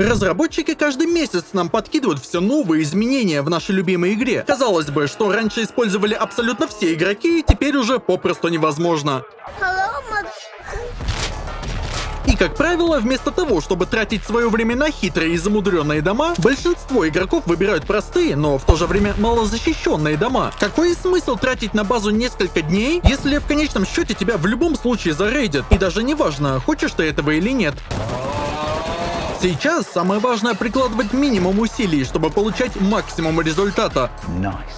Разработчики каждый месяц нам подкидывают все новые изменения в нашей любимой игре. Казалось бы, что раньше использовали абсолютно все игроки, теперь уже попросту невозможно. И, как правило, вместо того, чтобы тратить свое время на хитрые и замудренные дома, большинство игроков выбирают простые, но в то же время малозащищенные дома. Какой смысл тратить на базу несколько дней, если в конечном счете тебя в любом случае зарейдят? И даже не важно, хочешь ты этого или нет. Сейчас самое важное прикладывать минимум усилий, чтобы получать максимум результата.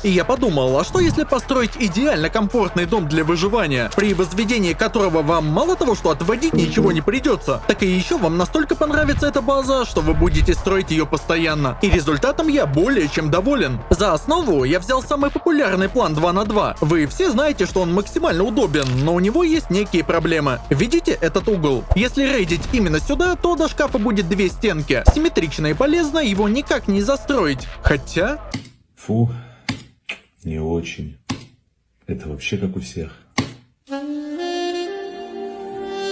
И я подумал, а что если построить идеально комфортный дом для выживания, при возведении которого вам мало того, что отводить ничего не придется, так и еще вам настолько понравится эта база, что вы будете строить ее постоянно. И результатом я более чем доволен. За основу я взял самый популярный план 2 на 2. Вы все знаете, что он максимально удобен, но у него есть некие проблемы. Видите этот угол? Если рейдить именно сюда, то до шкафа будет 2 стенки. Симметрично и полезно его никак не застроить. Хотя... Фу, не очень. Это вообще как у всех.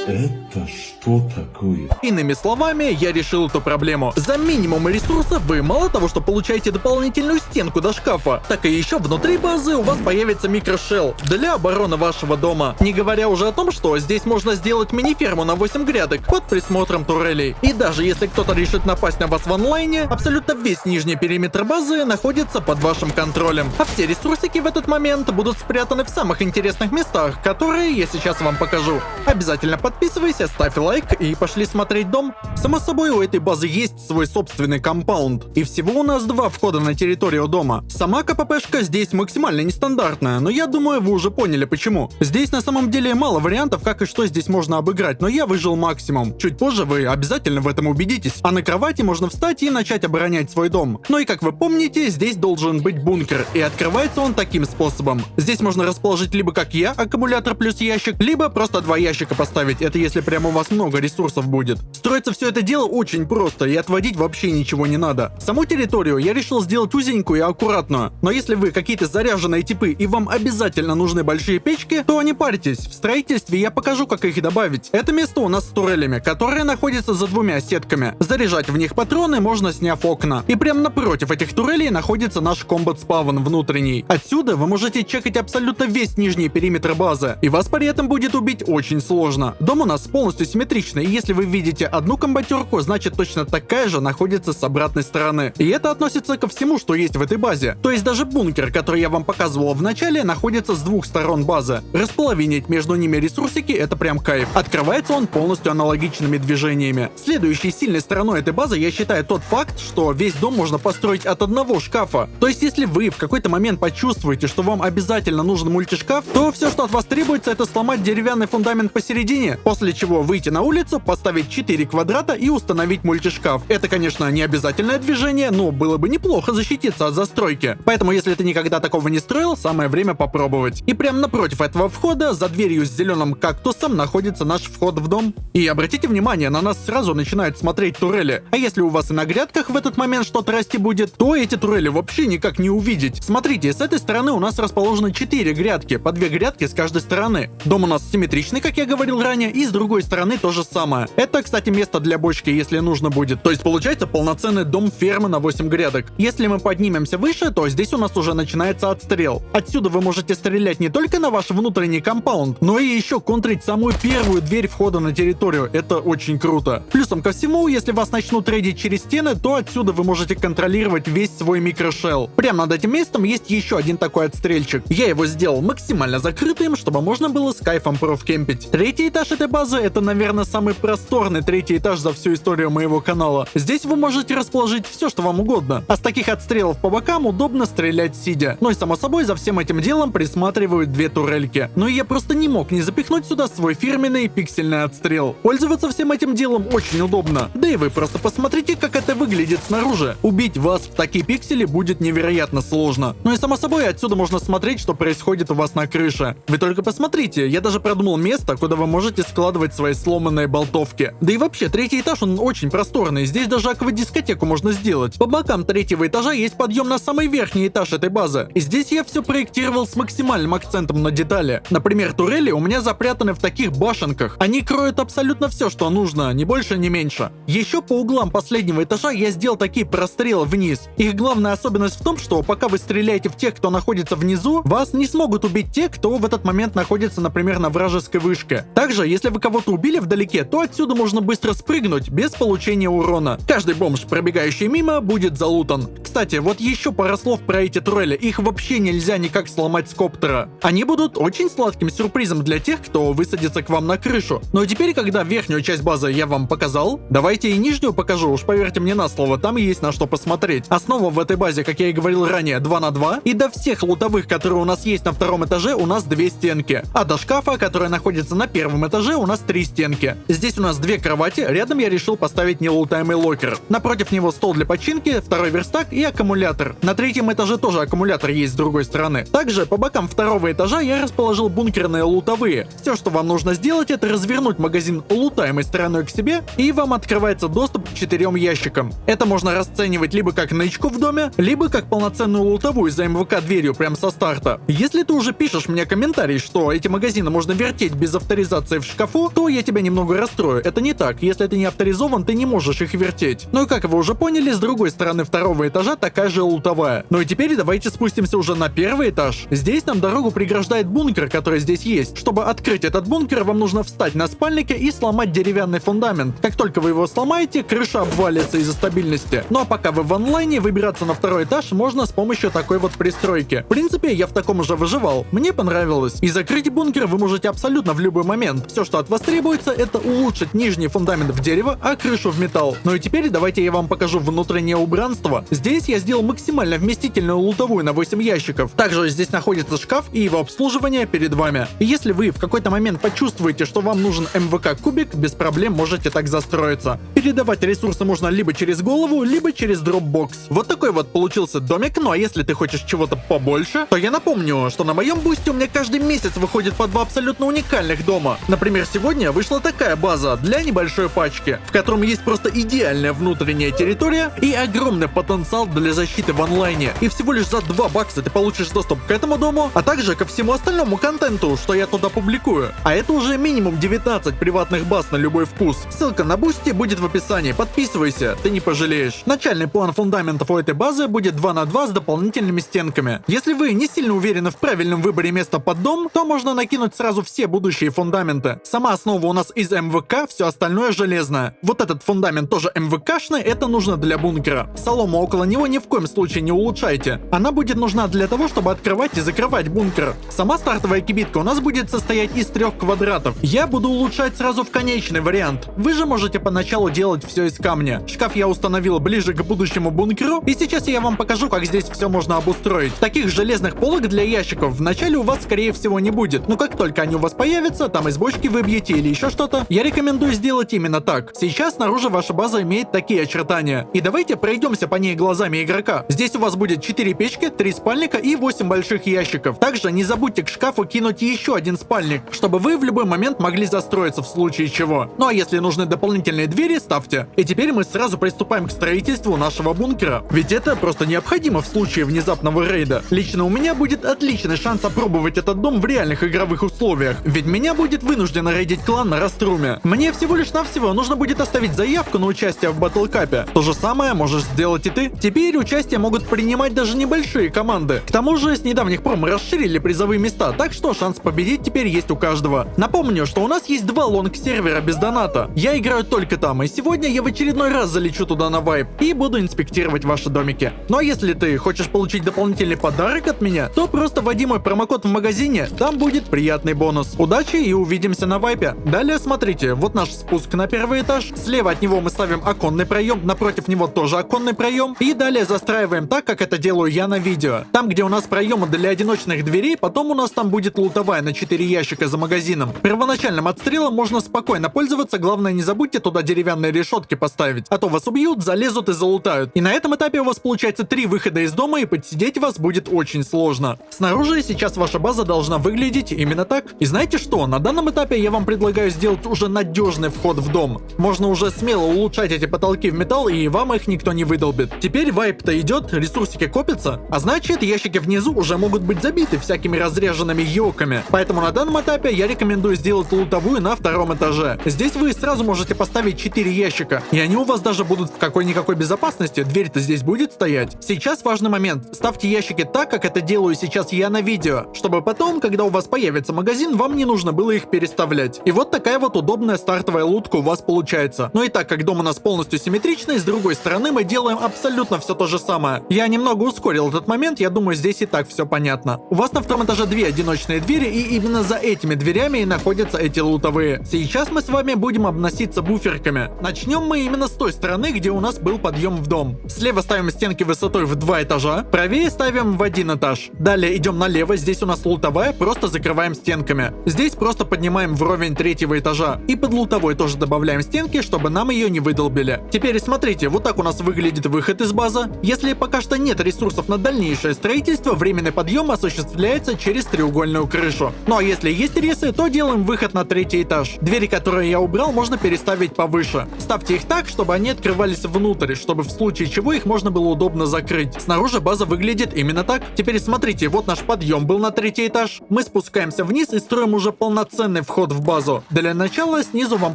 Это что такое? Иными словами, я решил эту проблему. За минимум ресурсов вы мало того, что получаете дополнительную стенку до шкафа, так и еще внутри базы у вас появится микрошелл для обороны вашего дома. Не говоря уже о том, что здесь можно сделать мини-ферму на 8 грядок под присмотром турелей. И даже если кто-то решит напасть на вас в онлайне, абсолютно весь нижний периметр базы находится под вашим контролем. А все ресурсики в этот момент будут спрятаны в самых интересных местах, которые я сейчас вам покажу. Обязательно подписывайся, ставь лайк и пошли смотреть дом. Само собой, у этой базы есть свой собственный компаунд. И всего у нас 2 входа на территорию дома. Сама КППшка здесь максимально нестандартная, но я думаю, вы уже поняли почему. Здесь на самом деле мало вариантов, как и что здесь можно обыграть, но я выжил максимум. Чуть позже вы обязательно в этом убедитесь. А на кровати можно встать и начать оборонять свой дом. Ну и как вы помните, здесь должен быть бункер, и открывается он таким способом. Здесь можно расположить либо как я, аккумулятор плюс ящик, либо просто 2 ящика поставить. Это если прямо у вас много ресурсов будет. Строится все это дело очень просто, и отводить вообще ничего не надо. Саму территорию я решил сделать узенькую и аккуратную. Но если вы какие-то заряженные типы и вам обязательно нужны большие печки, то не парьтесь. В строительстве я покажу, как их добавить. Это место у нас с турелями, которые находятся за 2 сетками. Заряжать в них патроны можно, сняв окна. И прямо напротив этих турелей находится наш комбат-спавн внутренний. Отсюда вы можете чекать абсолютно весь нижний периметр базы, и вас при этом будет убить очень сложно. Дом у нас полностью симметричный, и если вы видите одну комбатерку, значит точно такая же находится с обратной стороны. И это относится ко всему, что есть в этой базе. То есть даже бункер, который я вам показывал в начале, находится с 2 сторон базы. Располовинить между ними ресурсики — это прям кайф. Открывается он полностью аналогичными движениями. Следующей сильной стороной этой базы я считаю тот факт, что весь дом можно построить от одного шкафа. То есть если вы в какой-то момент почувствуете, что вам обязательно нужен мультишкаф, то все, что от вас требуется, это сломать деревянный фундамент посередине, после чего выйти на улицу, поставить 4 квадрата и установить мультишкаф. Это, конечно, не обязательное движение, но было бы неплохо защититься от застройки. Поэтому, если ты никогда такого не строил, самое время попробовать. И прямо напротив этого входа, за дверью с зеленым кактусом, находится наш вход в дом. И обратите внимание, на нас сразу начинают смотреть турели. А если у вас и на грядках в этот момент что-то расти будет, то эти турели вообще никак не увидеть. Смотрите, с этой стороны у нас расположены 4 грядки, по 2 грядки с каждой стороны. Дом у нас симметричный, как я говорил ранее, и с другой стороны то же самое. Это, кстати, место для бочки, если нужно будет. То есть получается полноценный дом-фермы на 8 грядок. Если мы поднимемся выше, то здесь у нас уже начинается отстрел. Отсюда вы можете стрелять не только на ваш внутренний компаунд, но и еще контрить самую первую дверь входа на территорию. Это очень круто. Плюсом ко всему, если вас начнут рейдить через стены, то отсюда вы можете контролировать весь свой микрошелл. Прямо над этим местом есть еще один такой отстрельчик. Я его сделал максимально закрытым, чтобы можно было с кайфом профкемпить. 3-й этаж этой базы — это, наверное, самый просторный 3-й этаж за всю историю моего канала. Здесь вы можете расположить все, что вам угодно. А с таких отстрелов по бокам удобно стрелять сидя. Ну и само собой, за всем этим делом присматривают 2 турельки. Но я просто не мог не запихнуть сюда свой фирменный пиксельный отстрел. Пользоваться всем этим делом очень удобно. Да и вы просто посмотрите, как это выглядит снаружи. Убить вас в такие пиксели будет невероятно сложно. Ну и само собой, отсюда можно смотреть, что происходит у вас на крыше. Вы только посмотрите, я даже продумал место, куда вы можете складывать собирать свои сломанные болтовки. Да и вообще, третий этаж он очень просторный, здесь даже аквадискотеку можно сделать. По бокам третьего этажа есть подъем на самый верхний этаж этой базы. И здесь я все проектировал с максимальным акцентом на детали. Например, турели у меня запрятаны в таких башенках. Они кроют абсолютно все, что нужно, ни больше, ни меньше. Еще по углам последнего этажа я сделал такие прострелы вниз. Их главная особенность в том, что пока вы стреляете в тех, кто находится внизу, вас не смогут убить те, кто в этот момент находится, например, на вражеской вышке. Также, если вы кого-то убили вдалеке, то отсюда можно быстро спрыгнуть без получения урона. Каждый бомж, пробегающий мимо, будет залутан. Кстати, вот еще пара слов про эти турели. Их вообще нельзя никак сломать с коптера. Они будут очень сладким сюрпризом для тех, кто высадится к вам на крышу. Ну а теперь, когда верхнюю часть базы я вам показал, давайте и нижнюю покажу, уж поверьте мне на слово, там есть на что посмотреть. Основа в этой базе, как я и говорил ранее, 2 на 2, и до всех лутовых, которые у нас есть на втором этаже, у нас 2 стенки. А до шкафа, который находится на первом этаже, у нас 3 стенки. Здесь у нас 2 кровати, рядом я решил поставить нелутаемый локер. Напротив него стол для починки, второй верстак и аккумулятор. На третьем этаже тоже аккумулятор есть с другой стороны. Также по бокам второго этажа я расположил бункерные лутовые. Все, что вам нужно сделать, это развернуть магазин лутаемой стороной к себе, и вам открывается доступ к 4 ящикам. Это можно расценивать либо как нычку в доме, либо как полноценную лутовую за МВК дверью прямо со старта. Если ты уже пишешь мне комментарий, что эти магазины можно вертеть без авторизации в шкафу, то я тебя немного расстрою. Это не так. Если ты не авторизован, ты не можешь их вертеть. Ну и как вы уже поняли, с другой стороны второго этажа такая же лутовая. Ну и теперь давайте спустимся уже на первый этаж. Здесь нам дорогу преграждает бункер, который здесь есть. Чтобы открыть этот бункер, вам нужно встать на спальнике и сломать деревянный фундамент. Как только вы его сломаете, крыша обвалится из-за стабильности. Ну а пока вы в онлайне, выбираться на второй этаж можно с помощью такой вот пристройки. В принципе, я в таком уже выживал. Мне понравилось. И закрыть бункер вы можете абсолютно в любой момент. Все, что от вас требуется, это улучшить нижний фундамент в дерево, а крышу в металл. Ну и теперь давайте я вам покажу внутреннее убранство. Здесь я сделал максимально вместительную лутовую на 8 ящиков. Также здесь находится шкаф и его обслуживание перед вами. И если вы в какой-то момент почувствуете, что вам нужен МВК кубик, без проблем можете так застроиться. Передавать ресурсы можно либо через голову, либо через дропбокс. Вот такой вот получился домик. Ну а если ты хочешь чего-то побольше, то я напомню, что на моем бусте у меня каждый месяц выходит по 2 абсолютно уникальных дома. Например, сегодня вышла такая база для небольшой пачки, в котором есть просто идеальная внутренняя территория и огромный потенциал для защиты в онлайне. И всего лишь за 2 бакса ты получишь доступ к этому дому, а также ко всему остальному контенту, что я туда публикую. А это уже минимум 19 приватных баз на любой вкус. Ссылка на бусти будет в описании. Подписывайся, ты не пожалеешь. Начальный план фундаментов у этой базы будет 2 на 2 с дополнительными стенками. Если вы не сильно уверены в правильном выборе места под дом, то можно накинуть сразу все будущие фундаменты. Сама основа у нас из МВК, все остальное железное. Вот этот фундамент тоже МВКшный, это нужно для бункера. Солому около него ни в коем случае не улучшайте. Она будет нужна для того, чтобы открывать и закрывать бункер. Сама стартовая кибитка у нас будет состоять из 3 квадратов. Я буду улучшать сразу в конечный вариант. Вы же можете поначалу делать все из камня. Шкаф я установил ближе к будущему бункеру, и сейчас я вам покажу, как здесь все можно обустроить. Таких железных полок для ящиков вначале у вас скорее всего не будет, но как только они у вас появятся, там из бочки выбьете или еще что-то, я рекомендую сделать именно так. Сейчас снаружи ваша база имеет такие очертания. И давайте пройдемся по ней глазами игрока. Здесь у вас будет 4 печки, 3 спальника и 8 больших ящиков. Также не забудьте к шкафу кинуть еще один спальник, чтобы вы в любой момент могли застроиться в случае чего. Ну а если нужны дополнительные двери, ставьте. И теперь мы сразу приступаем к строительству нашего бункера. Ведь это просто необходимо в случае внезапного рейда. Лично у меня будет отличный шанс опробовать этот дом в реальных игровых условиях. Ведь меня будет вынуждено рейдить клан на Раструме. Мне всего лишь навсего нужно будет оставить заявку на участие в батлкапе. То же самое можешь сделать и ты. Теперь участие могут принимать даже небольшие команды. К тому же с недавних пром расширили призовые места, так что шанс победить теперь есть у каждого. Напомню, что у нас есть 2 лонг-сервера без доната. Я играю только там, и сегодня я в очередной раз залечу туда на вайп и буду инспектировать ваши домики. Ну а если ты хочешь получить дополнительный подарок от меня, то просто вводи мой промокод в магазине, там будет приятный бонус. Удачи и увидимся на вайпе. Далее смотрите, вот наш спуск на первый этаж. Слева от него мы ставим оконный проем, напротив него тоже оконный проем. И далее застраиваем так, как это делаю я на видео. Там, где у нас проемы для одиночных дверей, потом у нас там будет лутовая на 4 ящика за магазином. Первоначальным отстрелом можно спокойно пользоваться, главное не забудьте туда деревянные решетки поставить, а то вас убьют, залезут и залутают. И на этом этапе у вас получается 3 выхода из дома, и подсидеть вас будет очень сложно. Снаружи сейчас ваша база должна выглядеть именно так. И знаете что, на данном этапе я вам предлагаю предлагаю сделать уже надежный вход в дом. Можно уже смело улучшать эти потолки в металл, и вам их никто не выдолбит. Теперь вайп-то идет, ресурсики копятся, а значит, ящики внизу уже могут быть забиты всякими разряженными йоками. Поэтому на данном этапе я рекомендую сделать лутовую на втором этаже. Здесь вы сразу можете поставить 4 ящика, и они у вас даже будут в какой-никакой безопасности, дверь-то здесь будет стоять. Сейчас важный момент. Ставьте ящики так, как это делаю сейчас я на видео, чтобы потом, когда у вас появится магазин, вам не нужно было их переставлять. И вот такая вот удобная стартовая лутка у вас получается. Но и так как дом у нас полностью симметричный, с другой стороны мы делаем абсолютно все то же самое. Я немного ускорил этот момент, я думаю, здесь и так все понятно. У вас на втором этаже 2 одиночные двери, и именно за этими дверями и находятся эти лутовые. Сейчас мы с вами будем обноситься буферками. Начнем мы именно с той стороны, где у нас был подъем в дом. Слева ставим стенки высотой в 2 этажа, правее ставим в 1 этаж. Далее идем налево, здесь у нас лутовая, просто закрываем стенками. Здесь просто поднимаем вровень 3-го этажа. И под лутовой тоже добавляем стенки, чтобы нам ее не выдолбили. Теперь смотрите, вот так у нас выглядит выход из базы. Если пока что нет ресурсов на дальнейшее строительство, временный подъем осуществляется через треугольную крышу. Ну а если есть ресы, то делаем выход на 3-й этаж. Двери, которые я убрал, можно переставить повыше. Ставьте их так, чтобы они открывались внутрь, чтобы в случае чего их можно было удобно закрыть. Снаружи база выглядит именно так. Теперь смотрите, вот наш подъем был на 3-й этаж. Мы спускаемся вниз и строим уже полноценный вход в базу. Для начала снизу вам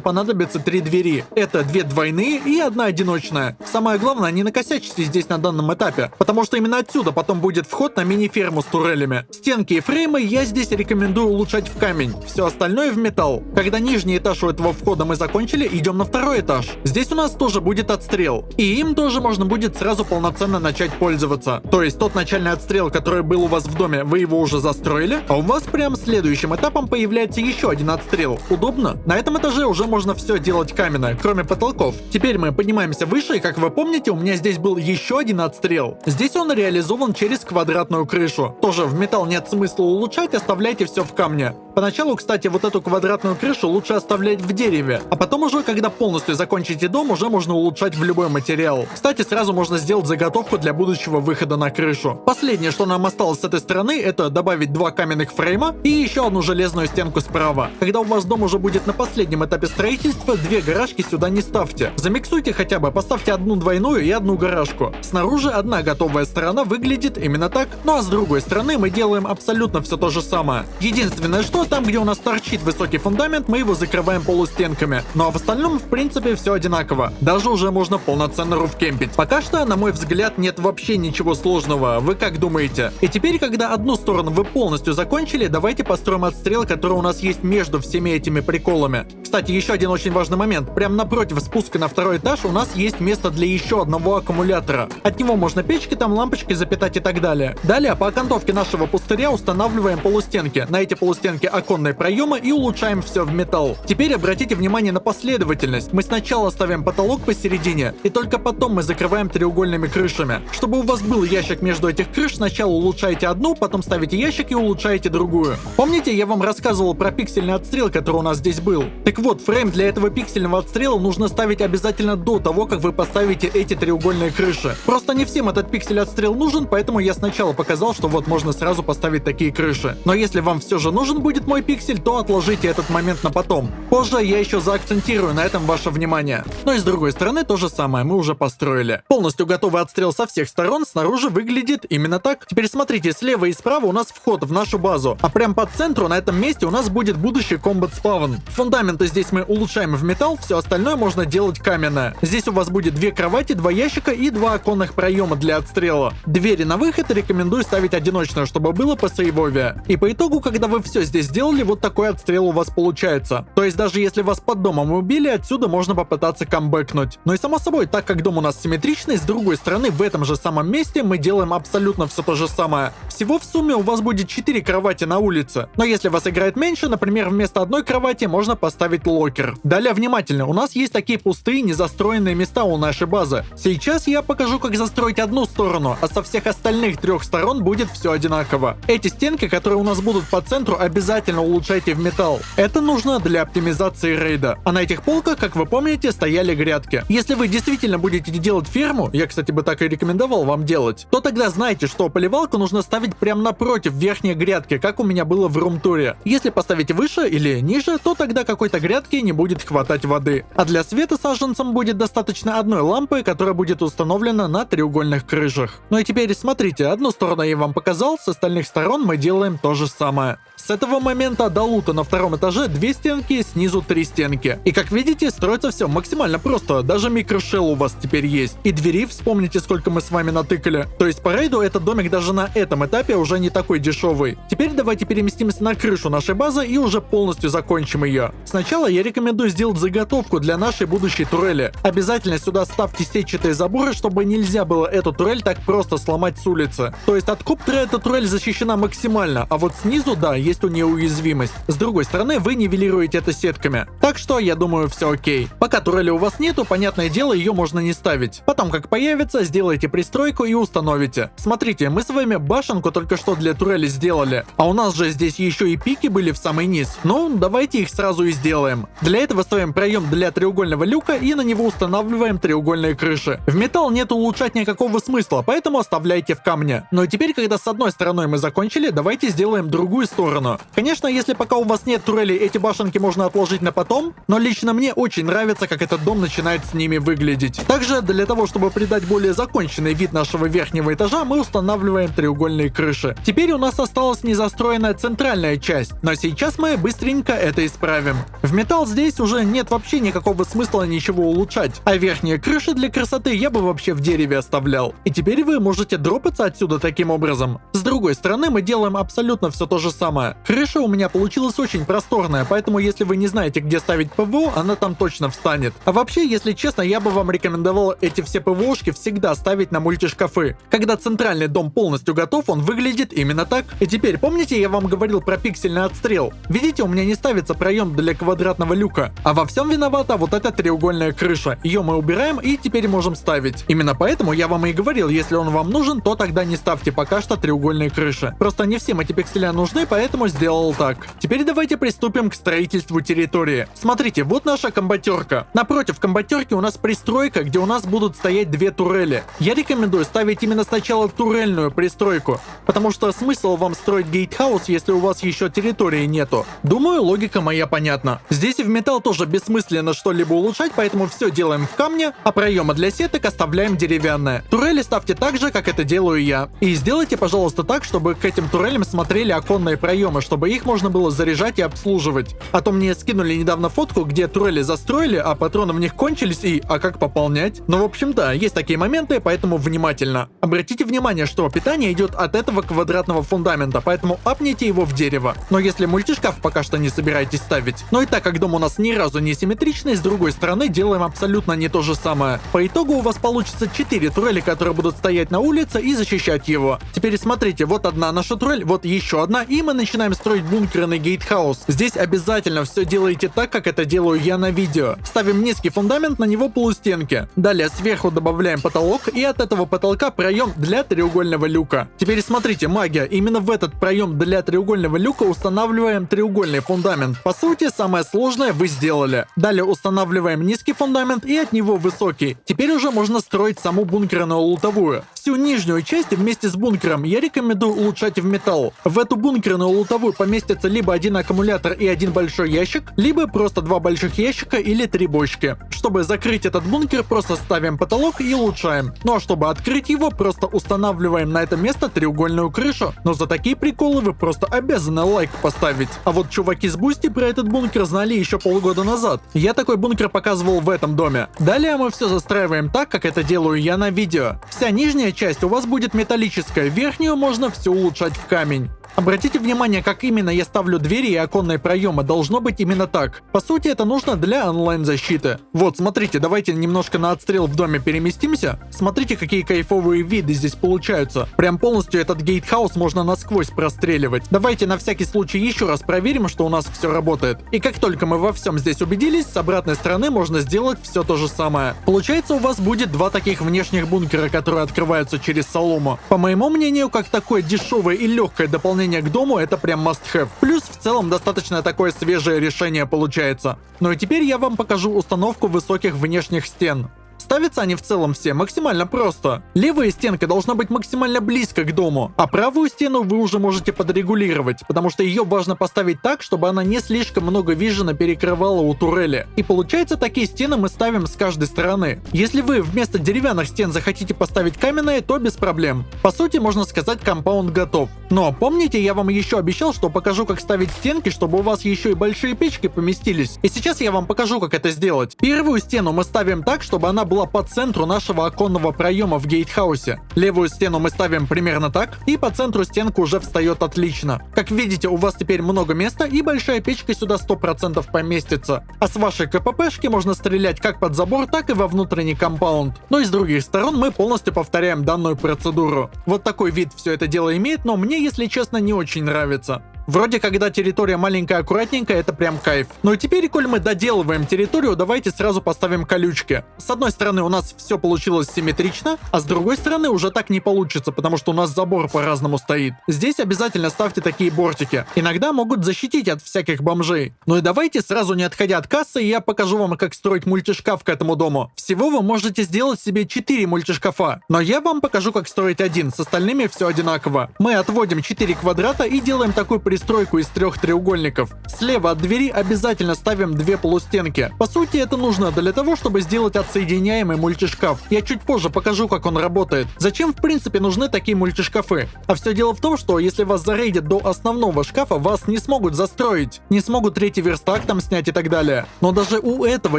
понадобится 3 двери. Это 2 двойные и 1 одиночная. Самое главное, не накосячьте здесь на данном этапе, потому что именно отсюда потом будет вход на мини-ферму с турелями. Стенки и фреймы я здесь рекомендую улучшать в камень, все остальное в металл. Когда нижний этаж у этого входа мы закончили, идем на 2-й этаж. Здесь у нас тоже будет отстрел, и им тоже можно будет сразу полноценно начать пользоваться. То есть тот начальный отстрел, который был у вас в доме, вы его уже застроили, а у вас прям следующим этапом появляется еще один отстрел. Удобно? На этом этаже уже можно все делать каменное, кроме потолков. Теперь мы поднимаемся выше, и как вы помните, у меня здесь был еще один отстрел. Здесь он реализован через квадратную крышу. Тоже в металл нет смысла улучшать, оставляйте все в камне. Поначалу, кстати, вот эту квадратную крышу лучше оставлять в дереве, а потом уже, когда полностью закончите дом, уже можно улучшать в любой материал. Кстати, сразу можно сделать заготовку для будущего выхода на крышу. Последнее, что нам осталось с этой стороны, это добавить 2 каменных фрейма и еще одну железную стенку справа. Когда у вас дом уже будет на последнем этапе строительства, 2 гаражки сюда не ставьте. Замиксуйте хотя бы, поставьте 1 двойную и 1 гаражку. Снаружи одна готовая сторона выглядит именно так, ну а с другой стороны мы делаем абсолютно все то же самое. Единственное, что там, где у нас торчит высокий фундамент, мы его закрываем полустенками. Ну а в остальном, в принципе, все одинаково. Даже уже можно полноценно руфкемпить. Пока что, на мой взгляд, нет вообще ничего сложного. Вы как думаете? И теперь, когда одну сторону вы полностью закончили, давайте построим отстрел, который у нас есть между всеми этими приколами. Кстати, еще один очень важный момент. Прямо напротив спуска на 2-й этаж у нас есть место для еще одного аккумулятора. От него можно печки, там лампочки запитать и так далее. Далее, по окантовке нашего пустыря устанавливаем полустенки. На эти полустенки оконные проемы и улучшаем все в металл. Теперь обратите внимание на последовательность. Мы сначала ставим потолок посередине, и только потом мы закрываем треугольными крышами. Чтобы у вас был ящик между этих крыш, сначала улучшаете одну, потом ставите ящик и улучшаете другую. Помните, я вам рассказывал про пиксельный отстрел, который у нас здесь был? Так вот, фрейм для этого пиксельного отстрела нужно ставить обязательно до того, как вы поставите эти треугольные крыши. Просто не всем этот пиксель отстрел нужен, поэтому я сначала показал, что вот можно сразу поставить такие крыши. Но если вам все же нужен будет мой пиксель, то отложите этот момент на потом. Позже я еще заакцентирую на этом ваше внимание. Но и с другой стороны то же самое мы уже построили. Полностью готовый отстрел со всех сторон снаружи выглядит именно так. Теперь смотрите, слева и справа у нас вход в нашу базу, а прям по центру на этом месте у нас будет будущий комбат спавн. Фундаменты здесь мы улучшаем в металл, все остальное можно делать каменное. Здесь у вас будет 2 кровати, 2 ящика и 2 оконных проема для отстрела. Двери на выход рекомендую ставить одиночную, чтобы было посейвовее. И по итогу, когда вы все здесь сделали, вот такой отстрел у вас получается. То есть даже если вас под домом убили, отсюда можно попытаться камбэкнуть. Ну и само собой, так как дом у нас симметричный, с другой стороны в этом же самом месте мы делаем абсолютно все то же самое. Всего в сумме у вас будет 4 кровати на улице. Но если вас играет меньше, например, вместо одной кровати можно поставить локер. Далее внимательно, у нас есть такие пустые незастроенные места у нашей базы. Сейчас я покажу, как застроить одну сторону, а со всех остальных 3 сторон будет все одинаково. Эти стенки, которые у нас будут по центру, обязательно улучшайте в металл. Это нужно для оптимизации рейда. А на этих полках, как вы помните, стояли грядки. Если вы действительно будете делать ферму, я, кстати, бы так и рекомендовал вам делать, то тогда знайте, что поливалку нужно ставить прямо напротив верхней грядки, как у меня было в румтуре. Если поставить выше или ниже, ниже, то тогда какой-то грядке не будет хватать воды. А для света саженцам будет достаточно одной лампы, которая будет установлена на треугольных крышах. Ну и теперь смотрите, одну сторону я вам показал, с остальных сторон мы делаем то же самое. С этого момента до лута на втором этаже 2 стенки, снизу 3 стенки. И как видите, строится все максимально просто, даже микрошелл у вас теперь есть. И двери, вспомните, сколько мы с вами натыкали. То есть по рейду этот домик даже на этом этапе уже не такой дешевый. Теперь давайте переместимся на крышу нашей базы и уже полностью закончим ее. Сначала я рекомендую сделать заготовку для нашей будущей турели. Обязательно сюда ставьте сетчатые заборы, чтобы нельзя было эту турель так просто сломать с улицы. То есть от коптера эта турель защищена максимально, а вот снизу, да, есть у нее уязвимость. С другой стороны, вы нивелируете это сетками. Так что, я думаю, все окей. Пока турели у вас нету, понятное дело, ее можно не ставить. Потом, как появится, сделайте пристройку и установите. Смотрите, мы с вами башенку только что для турели сделали. А у нас же здесь еще и пики были в самый низ. Ну, давайте их сразу и сделаем. Для этого ставим проем для треугольного люка и на него устанавливаем треугольные крыши. В металл нет улучшать никакого смысла, поэтому оставляйте в камне. Но теперь, когда с одной стороной мы закончили, давайте сделаем другую сторону. Конечно, если пока у вас нет турелей, эти башенки можно отложить на потом, но лично мне очень нравится, как этот дом начинает с ними выглядеть. Также, для того, чтобы придать более законченный вид нашего верхнего этажа, мы устанавливаем треугольные крыши. Теперь у нас осталась незастроенная центральная часть, но сейчас мы быстренько это исправим. В металл здесь уже нет вообще никакого смысла ничего улучшать, а верхние крыши для красоты я бы вообще в дереве оставлял. И теперь вы можете дропаться отсюда таким образом. С другой стороны, мы делаем абсолютно все то же самое. Крыша у меня получилась очень просторная, поэтому если вы не знаете, где ставить ПВО, она там точно встанет. А вообще, если честно, я бы вам рекомендовал эти все ПВОшки всегда ставить на мультишкафы. Когда центральный дом полностью готов, он выглядит именно так. И теперь, помните, я вам говорил про пиксельный отстрел? Видите, у меня не ставится проем для квадратного люка. А во всем виновата вот эта треугольная крыша. Ее мы убираем и теперь можем ставить. Именно поэтому я вам и говорил, если он вам нужен, то тогда не ставьте пока что треугольные крыши. Просто не всем эти пикселя нужны, поэтому сделал так. Теперь давайте приступим к строительству территории. Смотрите, вот наша комбатерка. Напротив комбатерки у нас пристройка, где у нас будут стоять 2 турели. Я рекомендую ставить именно сначала турельную пристройку, потому что смысл вам строить гейтхаус, если у вас еще территории нету. Думаю, логика моя понятна. Здесь и в металл тоже бессмысленно что-либо улучшать, поэтому все делаем в камне, а проемы для сеток оставляем деревянные. Турели ставьте так же, как это делаю я. И сделайте, пожалуйста, так, чтобы к этим турелям смотрели оконные проемы, чтобы их можно было заряжать и обслуживать. А то мне скинули недавно фотку, где турели застроили, а патроны в них кончились и а как пополнять? Ну, в общем-то, есть такие моменты, поэтому внимательно. Обратите внимание, что питание идет от этого квадратного фундамента, поэтому апните его в дерево. Но если мультишкаф пока что не собираетесь ставить. Но и так как дом у нас ни разу не симметричный, с другой стороны делаем абсолютно не то же самое. По итогу у вас получится 4 турели, которые будут стоять на улице и защищать его. Теперь смотрите, вот одна наша турель, вот еще одна, и мы начинаем строить бункерный гейтхаус. Здесь обязательно все делайте так, как это делаю я на видео. Ставим низкий фундамент, на него полустенки. Далее сверху добавляем потолок, и от этого потолка проем для треугольного люка. Теперь смотрите, магия. Именно в этот проем для треугольного люка устанавливаем треугольный фундамент. По сути, самое сложное вы сделали. Далее устанавливаем низкий фундамент и от него высокий. Теперь уже можно строить саму бункерную лутовую. Всю нижнюю часть вместе с бункером я рекомендую улучшать в металл. В эту бункерную лутовую поместится либо один аккумулятор и один большой ящик, либо просто 2 больших ящика или 3 бочки. Чтобы закрыть этот бункер, просто ставим потолок и улучшаем. Ну а чтобы открыть его, просто устанавливаем на это место треугольную крышу. Но за такие приколы вы просто обязаны лайк поставить. А вот чуваки с Бусти про этот бункер знали еще полгода назад. Я такой бункер показывал в этом доме. Далее мы все застраиваем так, как это делаю я на видео. Вся нижняя часть у вас будет металлическая, верхнюю можно все улучшать в камень. Обратите внимание, как именно я ставлю двери и оконные проемы, должно быть именно так. По сути, это нужно для онлайн-защиты. Вот, смотрите, давайте немножко на отстрел в доме переместимся. Смотрите, какие кайфовые виды здесь получаются. Прям полностью этот гейтхаус можно насквозь простреливать. Давайте на всякий случай еще раз проверим, что у нас все работает. И как только мы во всем здесь убедились, с обратной стороны можно сделать все то же самое. Получается, у вас будет 2 таких внешних бункера, которые открываются через солому. По моему мнению, как такое дешевое и легкое дополнение к дому, это прям must-have. Плюс в целом достаточно такое свежее решение получается. Ну и теперь я вам покажу установку высоких внешних стен. Ставятся они в целом все максимально просто. Левая стенка должна быть максимально близко к дому, а правую стену вы уже можете подрегулировать, потому что ее важно поставить так, чтобы она не слишком много вижена перекрывала у турели. И получается, такие стены мы ставим с каждой стороны. Если вы вместо деревянных стен захотите поставить каменные, то без проблем. По сути, можно сказать, компаунд готов. Но помните, я вам еще обещал, что покажу, как ставить стенки, чтобы у вас еще и большие печки поместились. И сейчас я вам покажу, как это сделать. Первую стену мы ставим так, чтобы она была по центру нашего оконного проема в гейтхаусе. Левую стену мы ставим примерно так, и по центру стенка уже встает отлично. Как видите, у вас теперь много места, и большая печка сюда 100% поместится. А с вашей КППшки можно стрелять как под забор, так и во внутренний компаунд. Но и с других сторон мы полностью повторяем данную процедуру. Вот такой вид все это дело имеет, но мне, если честно, не очень нравится. Вроде, когда территория маленькая, аккуратненькая, это прям кайф. Ну и теперь, коль мы доделываем территорию, давайте сразу поставим колючки. С одной стороны у нас все получилось симметрично, а с другой стороны уже так не получится, потому что у нас забор по-разному стоит. Здесь обязательно ставьте такие бортики. Иногда могут защитить от всяких бомжей. Ну и давайте сразу, не отходя от кассы, я покажу вам, как строить мультишкаф к этому дому. Всего вы можете сделать себе 4 мультишкафа, но я вам покажу, как строить один, с остальными все одинаково. Мы отводим 4 квадрата и делаем такую пристройку из 3 треугольников. Слева от двери обязательно ставим 2 полустенки. По сути, это нужно для того, чтобы сделать отсоединяемый мультишкаф. Я чуть позже покажу, как он работает. Зачем, в принципе, нужны такие мультишкафы? А все дело в том, что если вас зарейдят до основного шкафа, вас не смогут застроить. Не смогут третий верстак там снять и так далее. Но даже у этого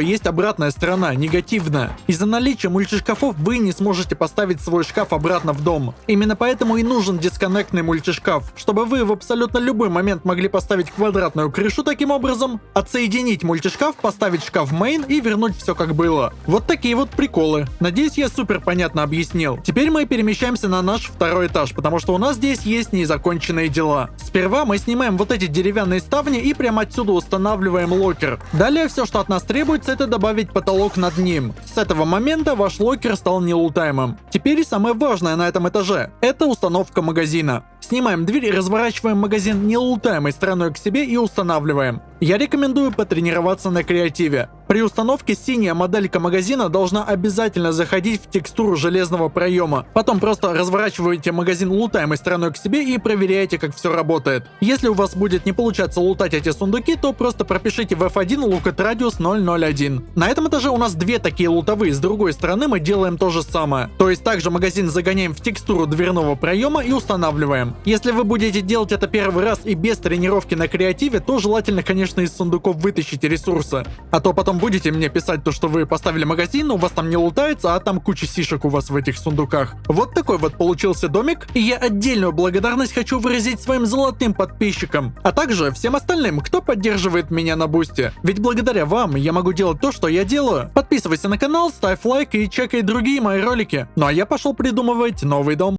есть обратная сторона, негативная. Из-за наличия мультишкафов вы не сможете поставить свой шкаф обратно в дом. Именно поэтому и нужен дисконнектный мультишкаф, чтобы вы в абсолютно любой момент могли поставить квадратную крышу таким образом, отсоединить мультишкаф, поставить шкаф мейн и вернуть все как было. Вот такие вот приколы. Надеюсь, я супер понятно объяснил. Теперь мы перемещаемся на наш второй этаж, потому что у нас здесь есть незаконченные дела. Сперва мы снимаем вот эти деревянные ставни и прямо отсюда устанавливаем локер. Далее все, что от нас требуется, это добавить потолок над ним. С этого момента ваш локер стал нелутаемым. Теперь самое важное на этом этаже – это установка магазина. Снимаем дверь и разворачиваем магазин нелутаемой стороной к себе и устанавливаем. Я рекомендую потренироваться на креативе. При установке синяя моделька магазина должна обязательно заходить в текстуру железного проема. Потом просто разворачиваете магазин лутаемой стороной к себе и проверяете, как все работает. Если у вас будет не получаться лутать эти сундуки, то просто пропишите в F1 Look at Radius 001. На этом этаже у нас 2 такие лутовые, с другой стороны мы делаем то же самое. То есть также магазин загоняем в текстуру дверного проема и устанавливаем. Если вы будете делать это первый раз и без тренировки на креативе, то желательно, конечно, из сундуков вытащите ресурсы. А то потом будете мне писать то, что вы поставили магазин, у вас там не лутается, а там куча сишек у вас в этих сундуках. Вот такой вот получился домик, и я отдельную благодарность хочу выразить своим золотым подписчикам, а также всем остальным, кто поддерживает меня на бусте. Ведь благодаря вам я могу делать то, что я делаю. Подписывайся на канал, ставь лайк и чекай другие мои ролики. Ну а я пошел придумывать новый дом.